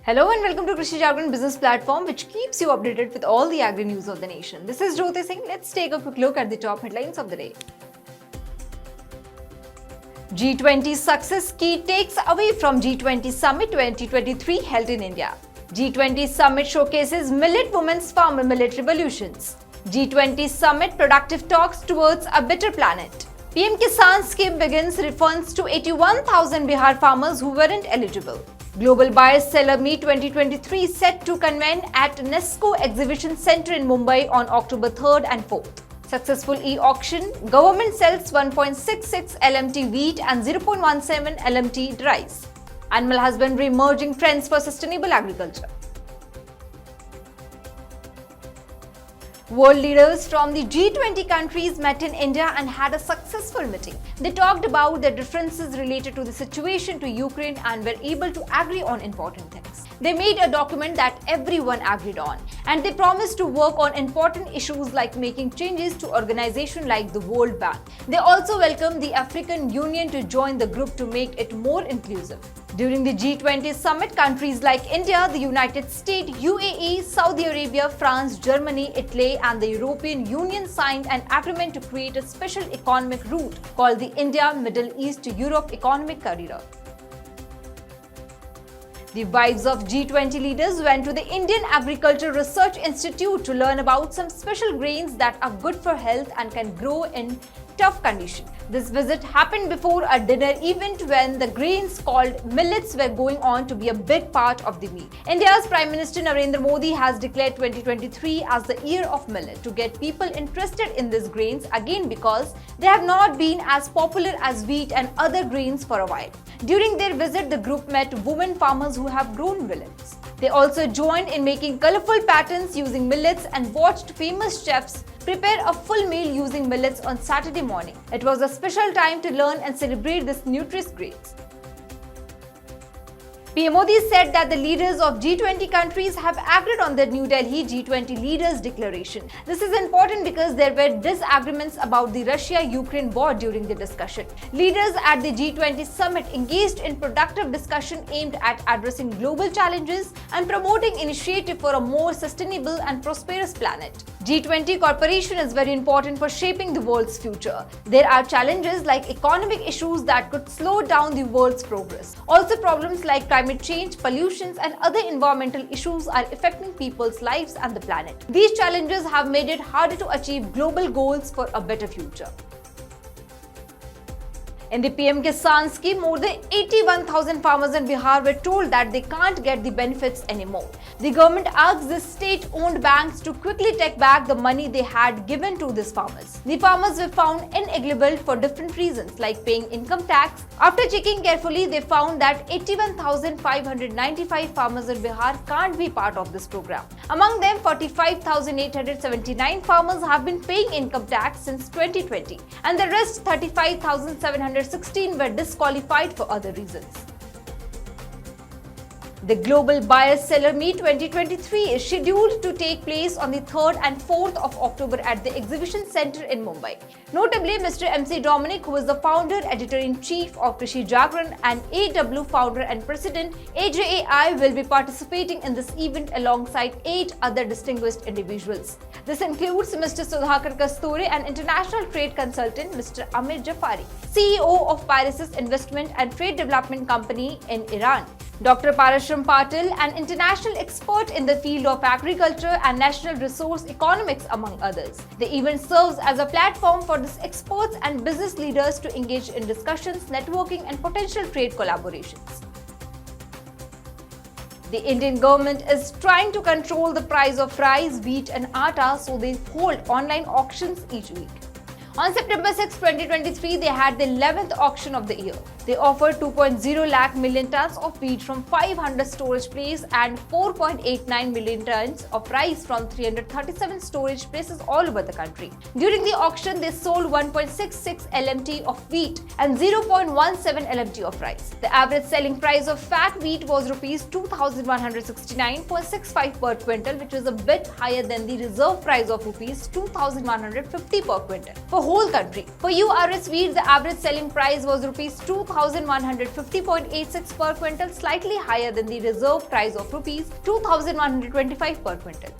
Hello and welcome to Krishi Jagran business platform, which keeps you updated with all the agri news of the nation. This is Jyoti Singh. Let's take a quick look at the top headlines of the day. G20 success key takes away from G20 Summit 2023 held in India. G20 Summit showcases Millet Women's Farmer Millet Revolutions. G20 Summit productive talks towards a better planet. PM-Kisan scheme begins refunds to 81,000 Bihar farmers who weren't eligible. Global Buyer-Seller Meet 2023 set to convene at NESCO Exhibition Centre in Mumbai on October 3rd and 4th. Successful e-auction, government sells 1.66 LMT wheat and 0.17 LMT rice. Animal husbandry emerging trends for sustainable agriculture. World leaders from the G20 countries met in India and had a successful meeting. They talked about their differences related to the situation to Ukraine and were able to agree on important things. They made a document that everyone agreed on, and they promised to work on important issues like making changes to organizations like the World Bank. They also welcomed the African Union to join the group to make it more inclusive. During the G20 summit, countries like India, the United States, UAE, Saudi Arabia, France, Germany, Italy, and the European Union signed an agreement to create a special economic route called the India-Middle East to Europe Economic Corridor. The wives of G20 leaders went to the Indian Agriculture Research Institute to learn about some special grains that are good for health and can grow in tough conditions. This visit happened before a dinner event when the grains called millets were going on to be a big part of the meal. India's Prime Minister Narendra Modi has declared 2023 as the year of millet to get people interested in these grains again because they have not been as popular as wheat and other grains for a while. During their visit, the group met women farmers who have grown millets. They also joined in making colorful patterns using millets and watched famous chefs prepare a full meal using millets on Saturday morning. It was a special time to learn and celebrate these nutritious grains. PM Modi said that the leaders of G20 countries have agreed on the New Delhi G20 Leaders Declaration. This is important because there were disagreements about the Russia-Ukraine war during the discussion. Leaders at the G20 summit engaged in productive discussion aimed at addressing global challenges and promoting initiatives for a more sustainable and prosperous planet. G20 cooperation is very important for shaping the world's future. There are challenges like economic issues that could slow down the world's progress. Also, problems like climate change, pollution, and other environmental issues are affecting people's lives and the planet. These challenges have made it harder to achieve global goals for a better future. In the PM-Kisan scheme, more than 81,000 farmers in Bihar were told that they can't get the benefits anymore. The government asked the state-owned banks to quickly take back the money they had given to these farmers. The farmers were found ineligible for different reasons, like paying income tax. After checking carefully, they found that 81,595 farmers in Bihar can't be part of this program. Among them, 45,879 farmers have been paying income tax since 2020, and the rest 35,716 were disqualified for other reasons. The Global Buyer-Seller Meet 2023 is scheduled to take place on the 3rd and 4th of October at the Exhibition Centre in Mumbai. Notably, Mr. MC Dominic, who is the founder, editor-in-chief of Krishi Jagran and AW founder and president AJAI, will be participating in this event alongside 8 other distinguished individuals. This includes Mr. Sudhakar Kasturi, an international trade consultant, Mr. Amir Jafari, CEO of Pirasis Investment and Trade Development Company in Iran, Dr. Parashram Patil, an international expert in the field of agriculture and national resource economics, among others. The event serves as a platform for these experts and business leaders to engage in discussions, networking, and potential trade collaborations. The Indian government is trying to control the price of rice, wheat, and atta, so they hold online auctions each week. On September 6, 2023, they had the 11th auction of the year. They offered 2.0 lakh million tons of wheat from 500 storage places and 4.89 million tons of rice from 337 storage places all over the country. During the auction, they sold 1.66 LMT of wheat and 0.17 LMT of rice. The average selling price of fat wheat was Rs 2,169.65 per quintal, which was a bit higher than the reserve price of Rs 2,150 per quintal. For whole country. For URS wheat, the average selling price was rupees 2,150.86 per quintal, slightly higher than the reserve price of rupees 2,125 per quintal.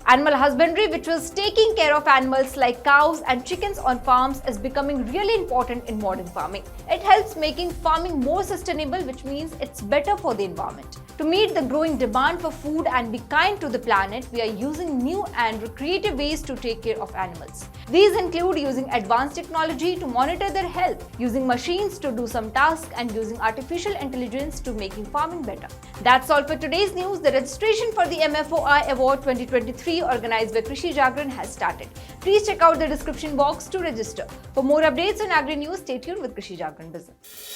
Animal husbandry, which was taking care of animals like cows and chickens on farms, is becoming really important in modern farming. It helps making farming more sustainable, which means it's better for the environment. To meet the growing demand for food and be kind to the planet, we are using new and creative ways to take care of animals. These include using advanced technology to monitor their health, using machines to do some tasks, and using artificial intelligence to making farming better. That's all for today's news. The registration for the MFOI Award 2023 organized by Krishi Jagran has started. Please check out the description box to register. For more updates on agri news, stay tuned with Krishi Jagran Business.